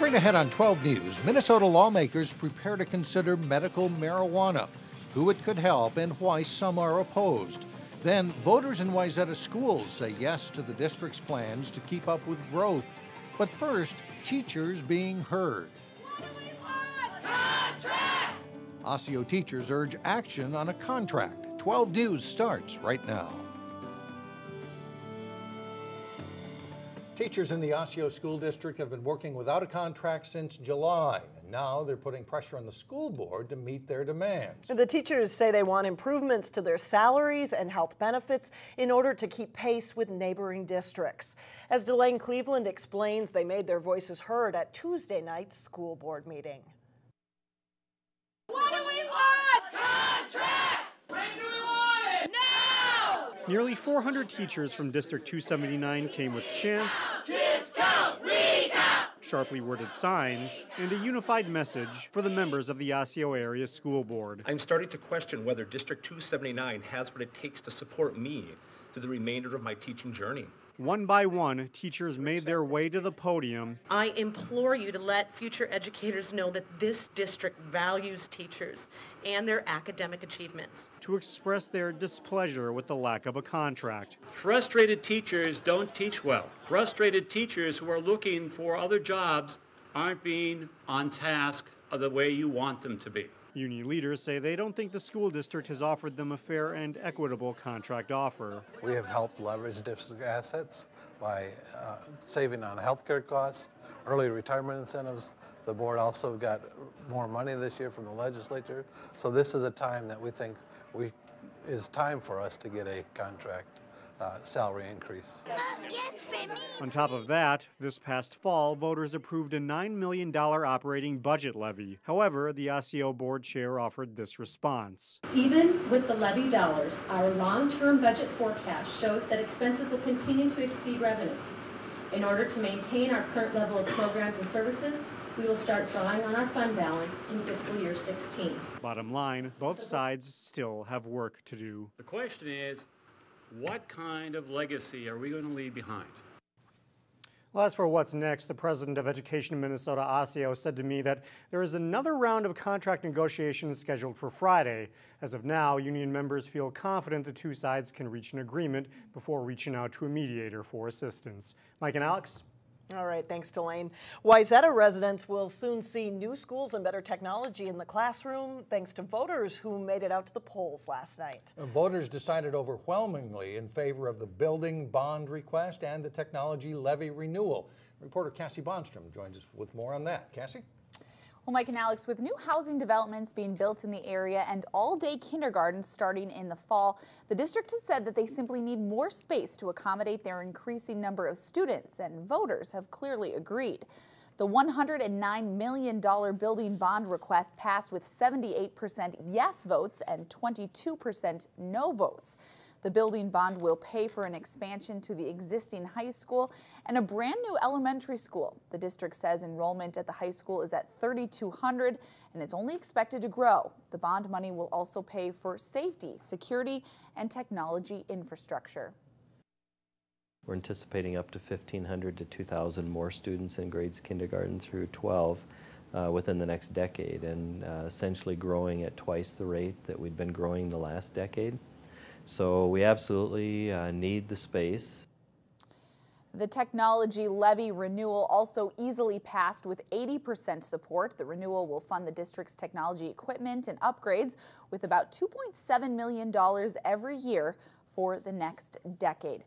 Straight ahead on 12 News, Minnesota lawmakers prepare to consider medical marijuana, who it could help and why some are opposed. Then, voters in Wayzata schools say yes to the district's plans to keep up with growth. But first, teachers being heard. What do we want? Contract! Osseo teachers urge action on a contract. 12 News starts right now. Teachers in the Osseo School District have been working without a contract since July, and now they're putting pressure on the school board to meet their demands. The teachers say they want improvements to their salaries and health benefits in order to keep pace with neighboring districts. As Delane Cleveland explains, they made their voices heard at Tuesday night's school board meeting. What do we want? Contract! When do we want it? Now! Nearly 400 teachers from District 279 came with chants, Kids count, recount! sharply worded signs, and a unified message for the members of the Osseo Area School Board. I'm starting to question whether District 279 has what it takes to support me through the remainder of my teaching journey. One by one, teachers made their way to the podium. I implore you to let future educators know that this district values teachers and their academic achievements. To express their displeasure with the lack of a contract. Frustrated teachers don't teach well. Frustrated teachers who are looking for other jobs aren't being on task the way you want them to be. Union leaders say they don't think the school district has offered them a fair and equitable contract offer. We have helped leverage district assets by saving on healthcare costs, early retirement incentives. The board also got more money this year from the legislature. So this is a time that we think is time for us to get a contract salary increase. On top of that, this past fall, voters approved a $9 million operating budget levy. However, the Osseo board chair offered this response. Even with the levy dollars, our long-term budget forecast shows that expenses will continue to exceed revenue. In order to maintain our current level of programs and services, we will start drawing on our fund balance in fiscal year 16. Bottom line, both sides still have work to do. The question is, what kind of legacy are we going to leave behind? Well, as for what's next, the president of Education in Minnesota, Osseo, said to me that there is another round of contract negotiations scheduled for Friday. As of now, union members feel confident the two sides can reach an agreement before reaching out to a mediator for assistance. Mike and Alex? All right, thanks, Delane. Wayzata residents will soon see new schools and better technology in the classroom, thanks to voters who made it out to the polls last night. Voters decided overwhelmingly in favor of the building bond request and the technology levy renewal. Reporter Cassie Bonstrom joins us with more on that. Cassie? Well, Mike and Alex, with new housing developments being built in the area and all-day kindergartens starting in the fall, the district has said that they simply need more space to accommodate their increasing number of students, and voters have clearly agreed. The $109 million building bond request passed with 78% yes votes and 22% no votes. The building bond will pay for an expansion to the existing high school and a brand new elementary school. The district says enrollment at the high school is at 3,200 and it's only expected to grow. The bond money will also pay for safety, security, and technology infrastructure. We're anticipating up to 1,500 to 2,000 more students in grades kindergarten through 12 within the next decade, and essentially growing at twice the rate that we've been growing the last decade. So we absolutely need the space. The technology levy renewal also easily passed with 80% support. The renewal will fund the district's technology equipment and upgrades with about $2.7 million every year for the next decade.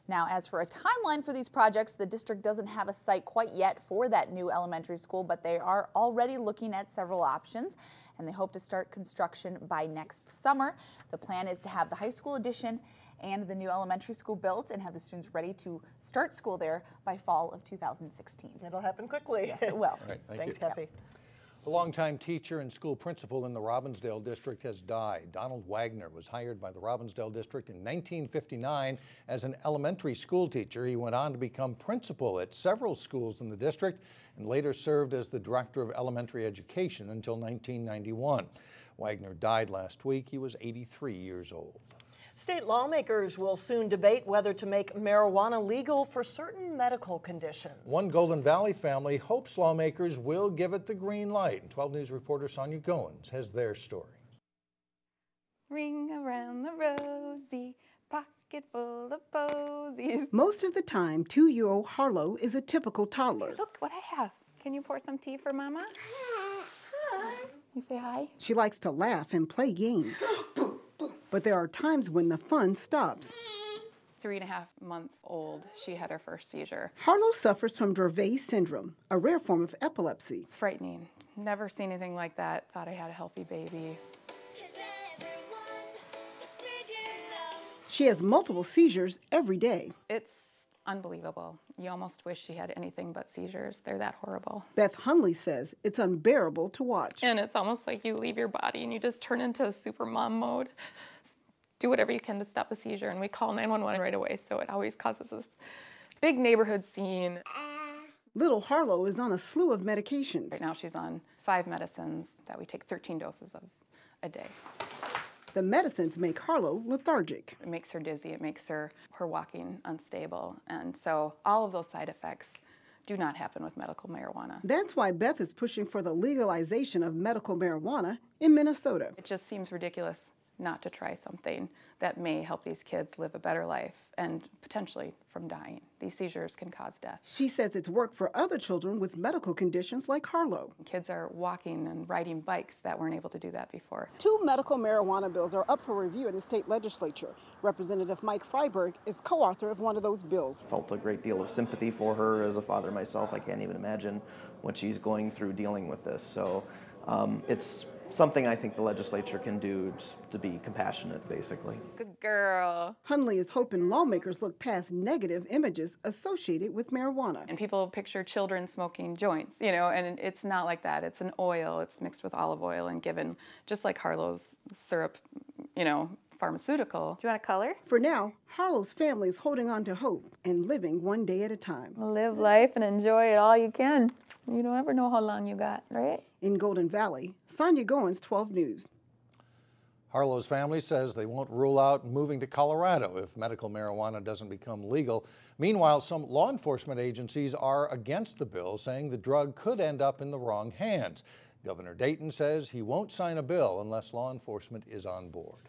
Now, as for a timeline for these projects, the district doesn't have a site quite yet for that new elementary school, but they are already looking at several options, and they hope to start construction by next summer. The plan is to have the high school addition and the new elementary school built and have the students ready to start school there by fall of 2016. It'll happen quickly. Yes, it will. All right, thanks, Cassie. A longtime teacher and school principal in the Robbinsdale district has died. Donald Wagner was hired by the Robbinsdale district in 1959 as an elementary school teacher. He went on to become principal at several schools in the district and later served as the director of elementary education until 1991. Wagner died last week. He was 83 years old. State lawmakers will soon debate whether to make marijuana legal for certain medical conditions. One Golden Valley family hopes lawmakers will give it the green light. And 12 News reporter Sonia Goins has their story. Ring around the rosy, pocket full of posies. Most of the time, 2-year-old Harlow is a typical toddler. Look what I have. Can you pour some tea for Mama? Hi. You say hi? She likes to laugh and play games. But there are times when the fun stops. 3.5 months old, she had her first seizure. Harlow suffers from Dravet syndrome, a rare form of epilepsy. Frightening. Never seen anything like that. Thought I had a healthy baby. She has multiple seizures every day. It's unbelievable. You almost wish she had anything but seizures. They're that horrible. Beth Hunley says it's unbearable to watch. And it's almost like you leave your body and you just turn into super mom mode. Do whatever you can to stop a seizure, and we call 911 right away, so it always causes this big neighborhood scene. Little Harlow is on a slew of medications. Right now she's on 5 medicines that we take 13 doses of a day. The medicines make Harlow lethargic. It makes her dizzy, it makes her walking unstable, and so all of those side effects do not happen with medical marijuana. That's why Beth is pushing for the legalization of medical marijuana in Minnesota. It just seems ridiculous not to try something that may help these kids live a better life and potentially from dying. These seizures can cause death. She says it's worked for other children with medical conditions like Harlow. Kids are walking and riding bikes that weren't able to do that before. 2 medical marijuana bills are up for review in the state legislature. Representative Mike Freiberg is co-author of one of those bills. Felt a great deal of sympathy for her as a father myself. I can't even imagine what she's going through dealing with this. So it's something I think the legislature can do just to be compassionate, basically. Good girl. Hunley is hoping lawmakers look past negative images associated with marijuana. And people picture children smoking joints, you know, and it's not like that. It's an oil. It's mixed with olive oil and given, just like Harlow's syrup, you know, pharmaceutical. Do you want a color? For now, Harlow's family is holding on to hope and living one day at a time. Live life and enjoy it all you can. You don't ever know how long you got, right? In Golden Valley, Sonia Goins, 12 News. Harlow's family says they won't rule out moving to Colorado if medical marijuana doesn't become legal. Meanwhile, some law enforcement agencies are against the bill, saying the drug could end up in the wrong hands. Governor Dayton says he won't sign a bill unless law enforcement is on board.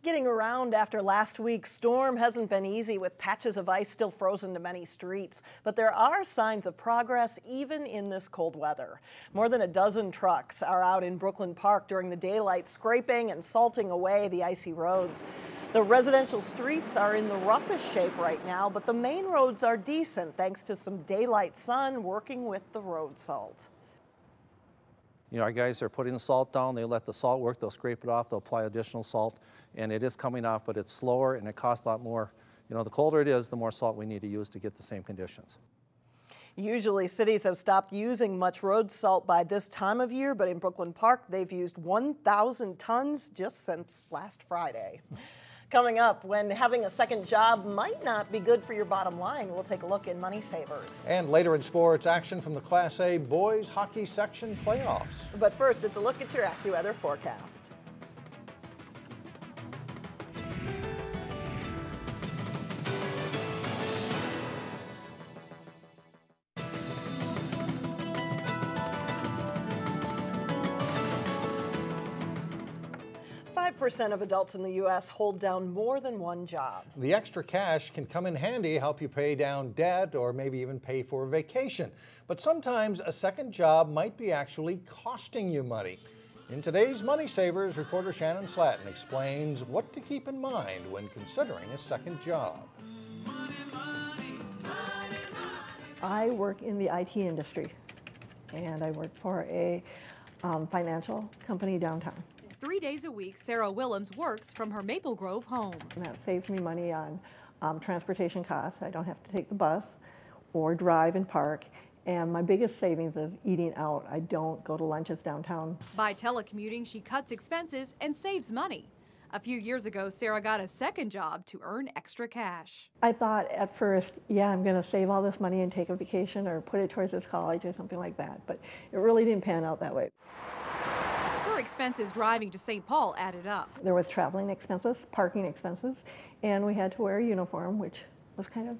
Getting around after last week's storm hasn't been easy, with patches of ice still frozen to many streets. But there are signs of progress even in this cold weather. More than a dozen trucks are out in Brooklyn Park during the daylight, scraping and salting away the icy roads. The residential streets are in the roughest shape right now, but the main roads are decent thanks to some daylight sun working with the road salt. You know, our guys are putting the salt down, they let the salt work, they'll scrape it off, they'll apply additional salt, and it is coming off, but it's slower and it costs a lot more. You know, the colder it is, the more salt we need to use to get the same conditions. Usually cities have stopped using much road salt by this time of year, but in Brooklyn Park, they've used 1,000 tons just since last Friday. Coming up, when having a second job might not be good for your bottom line, we'll take a look in Money Savers. And later in sports, action from the Class A boys hockey section playoffs. But first, it's a look at your AccuWeather forecast. Percent of adults in the U.S. hold down more than one job. The extra cash can come in handy, help you pay down debt or maybe even pay for a vacation. But sometimes a second job might be actually costing you money. In today's Money Savers, reporter Shannon Slatton explains what to keep in mind when considering a second job. I work in the IT industry, and I work for a financial company downtown. 3 days a week, Sarah Willems works from her Maple Grove home. And that saves me money on transportation costs. I don't have to take the bus or drive and park. And my biggest savings is eating out. I don't go to lunches downtown. By telecommuting, she cuts expenses and saves money. A few years ago, Sarah got a second job to earn extra cash. I thought at first, yeah, I'm going to save all this money and take a vacation or put it towards this college or something like that. But it really didn't pan out that way. Her expenses driving to St. Paul added up. There was traveling expenses, parking expenses, and we had to wear a uniform, which was kind of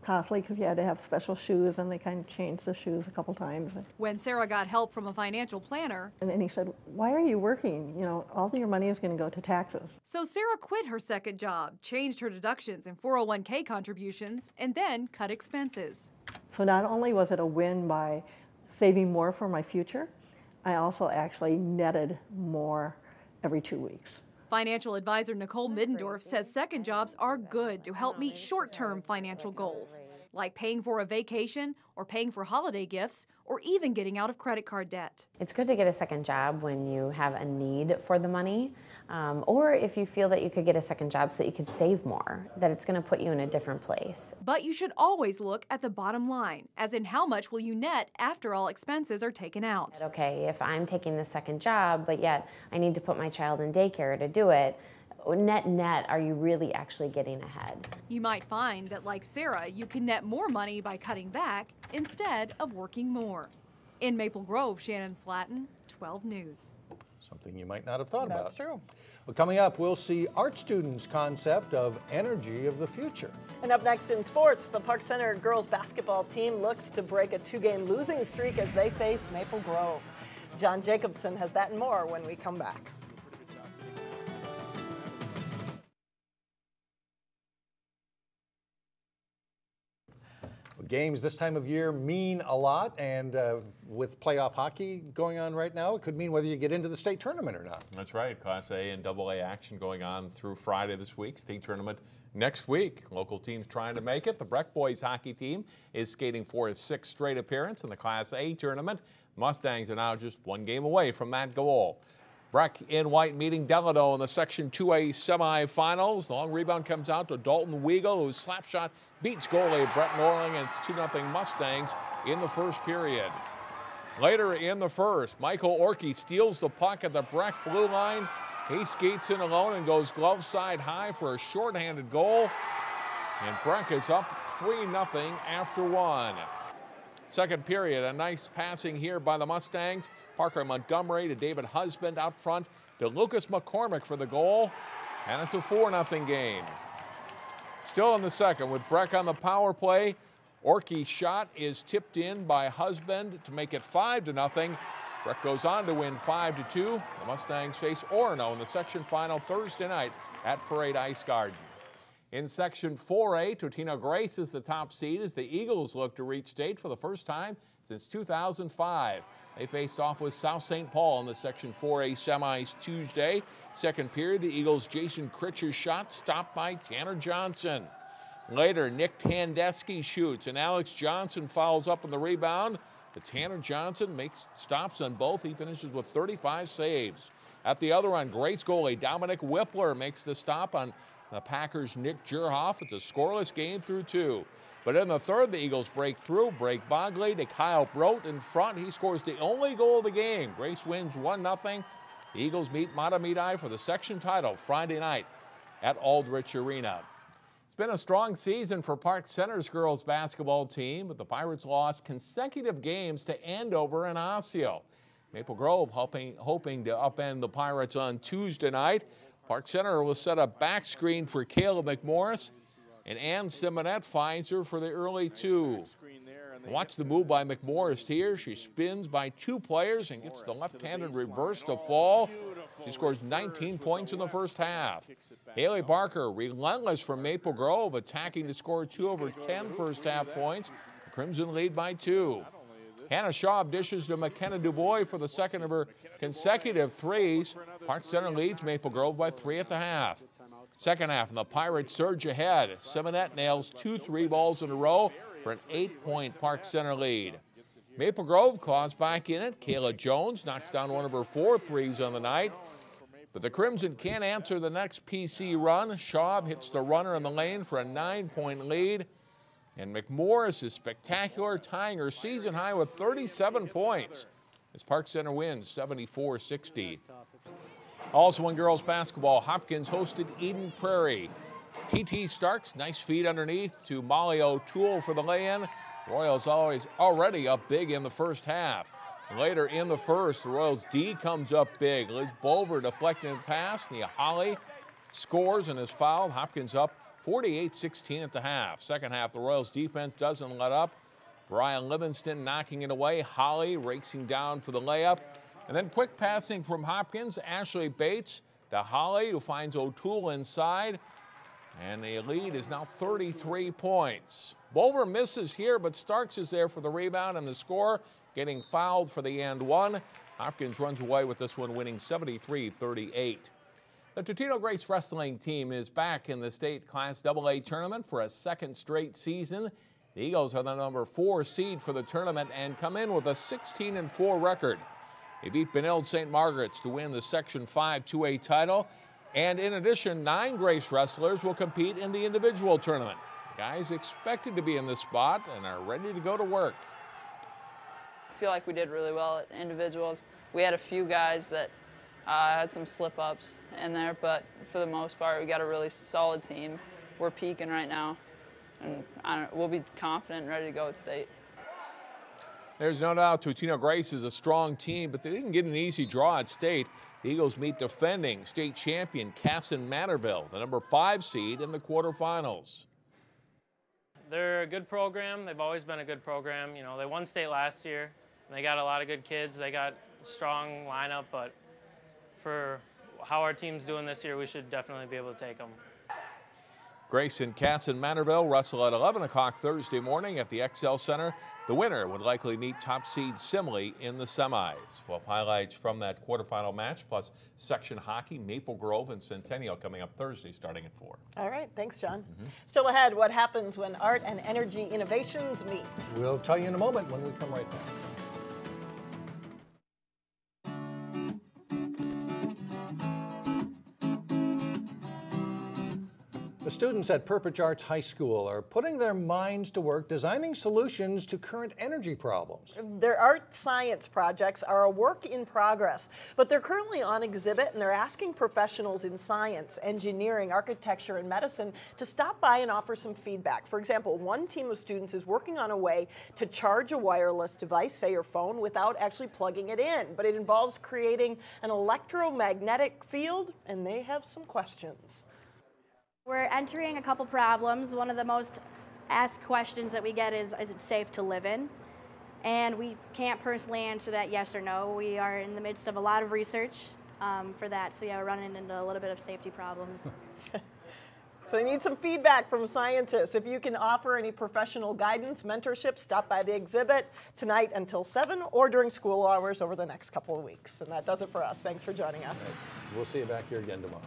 costly because you had to have special shoes, and they kind of changed the shoes a couple times. When Sarah got help from a financial planner, And then he said, "Why are you working? You know, all of your money is going to go to taxes." so Sarah quit her second job, changed her deductions and 401k contributions, and then cut expenses. So not only was it a win by saving more for my future, I also actually netted more every 2 weeks. Financial advisor Nicole Middendorf says second jobs are good to help meet short-term financial goals, like paying for a vacation or paying for holiday gifts or even getting out of credit card debt. It's good to get a second job when you have a need for the money, or if you feel that you could get a second job so that you could save more, that it's going to put you in a different place. But you should always look at the bottom line, as in how much will you net after all expenses are taken out. Okay, if I'm taking the second job, but yet I need to put my child in daycare to do it, net, are you really actually getting ahead? You might find that, like Sarah, you can net more money by cutting back instead of working more. In Maple Grove, Shannon Slatton, 12 News. Something you might not have thought about. That's true. Well, coming up, we'll see art students' concept of energy of the future. And up next in sports, the Park Center girls basketball team looks to break a 2-game losing streak as they face Maple Grove. John Jacobson has that and more when we come back. Games this time of year mean a lot, and with playoff hockey going on right now, it could mean whether you get into the state tournament or not. That's right. Class A and AA action going on through Friday this week. State tournament next week. Local teams trying to make it. The Breck boys hockey team is skating for its 6th straight appearance in the Class A tournament. Mustangs are now just 1 game away from that goal. Breck in white meeting Delano in the Section 2A semifinals. The long rebound comes out to Dalton Weigel, whose slap shot beats goalie Brett Norling, and it's 2-0 Mustangs in the first period. Later in the first, Michael Orkey steals the puck at the Breck blue line. He skates in alone and goes glove side high for a shorthanded goal. And Breck is up 3-0 after 1. Second period, a nice passing here by the Mustangs. Parker Montgomery to David Husband out front to Lucas McCormick for the goal. And it's a 4-0 game. Still in the second with Breck on the power play. Orkey's shot is tipped in by Husband to make it 5-0. Breck goes on to win 5-2. The Mustangs face Orono in the section final Thursday night at Parade Ice Garden. In Section 4A, Totino-Grace is the top seed as the Eagles look to reach state for the first time since 2005. They faced off with South St. Paul in the Section 4A semis Tuesday. Second period, the Eagles' Jason Critcher's shot stopped by Tanner Johnson. Later, Nick Tandesky shoots, and Alex Johnson follows up on the rebound. But Tanner Johnson makes stops on both. He finishes with 35 saves. At the other end, Grace goalie Dominic Whippler makes the stop on the Packers' Nick Jerhoff. It's a scoreless game through 2. But in the third, the Eagles break through. Break Bogley to Kyle Brote in front. He scores the only goal of the game. Grace wins 1-0. The Eagles meet Matamidi for the section title Friday night at Aldrich Arena. It's been a strong season for Park Center's girls basketball team, but the Pirates lost consecutive games to Andover and Osseo. Maple Grove hoping to upend the Pirates on Tuesday night. Park Center will set a back screen for Kayla McMorris, and Ann Simonet finds her for the early 2. Watch the move by McMorris here. She spins by 2 players and gets the left-handed reverse to fall. She scores 19 points in the first half. Haley Barker, relentless from Maple Grove, attacking to score 2 over 10 first half points. The Crimson lead by 2. Hannah Schaub dishes to McKenna Dubois for the second of her consecutive threes. Park Center leads Maple Grove by 3 at the half. Second half, and the Pirates surge ahead. Simonet nails 2 3-balls in a row for an 8-point Park Center lead. Maple Grove claws back in it. Kayla Jones knocks down one of her 4 threes on the night. But the Crimson can't answer the next PC run. Schaub hits the runner in the lane for a 9-point lead. And McMorris is spectacular, tying her season high with 37 points as Park Center wins 74-60. Also in girls basketball, Hopkins hosted Eden Prairie. TT Starks, nice feed underneath to Molly O'Toole for the lay-in. Royals already up big in the first half. Later in the first, the Royals D comes up big. Liz Bolver deflecting a pass. Nia Holly scores and is fouled. Hopkins up 48-16 at the half. Second half, the Royals defense doesn't let up. Brian Livingston knocking it away. Holly racing down for the layup. And then quick passing from Hopkins. Ashley Bates to Holly, who finds O'Toole inside. And the lead is now 33 points. Bolver misses here, but Starks is there for the rebound and the score, getting fouled for the and one. Hopkins runs away with this one, winning 73-38. The Totino-Grace wrestling team is back in the state Class AA tournament for a second straight season. The Eagles are the number 4 seed for the tournament and come in with a 16-4 record. They beat Benilde St. Margaret's to win the Section 5 2A title. And in addition, 9 Grace wrestlers will compete in the individual tournament. The guys expected to be in this spot and are ready to go to work. I feel like we did really well at individuals. We had a few guys that had some slip-ups in there, but for the most part, we got a really solid team. We're peaking right now, and we'll be confident and ready to go at state. There's no doubt Totino-Grace is a strong team, but they didn't get an easy draw at state. The Eagles meet defending state champion Casson Manorville, the number 5 seed in the quarterfinals. They're a good program. They've always been a good program. You know, they won state last year, and they got a lot of good kids. They got a strong lineup, but for how our team's doing this year, we should definitely be able to take them. Grace and Casson Manorville wrestle at 11 o'clock Thursday morning at the XL Center. The winner would likely meet top seed Simley in the semis. We'll have highlights from that quarterfinal match, plus section hockey, Maple Grove and Centennial coming up Thursday starting at 4. All right, thanks, John. Still ahead, what happens when art and energy innovations meet? We'll tell you in a moment when we come right back. The students at Perpich Arts High School are putting their minds to work designing solutions to current energy problems. Their art science projects are a work in progress, but they're currently on exhibit and they're asking professionals in science, engineering, architecture, and medicine to stop by and offer some feedback. For example, one team of students is working on a way to charge a wireless device, say your phone, without actually plugging it in, but it involves creating an electromagnetic field, and they have some questions. We're entering a couple problems. One of the most asked questions that we get is it safe to live in? And we can't personally answer that yes or no. We are in the midst of a lot of research for that. So yeah, we're running into a little bit of safety problems. So they need some feedback from scientists. If you can offer any professional guidance, mentorship, stop by the exhibit tonight until 7 or during school hours over the next couple of weeks. And that does it for us. Thanks for joining us. We'll see you back here again tomorrow.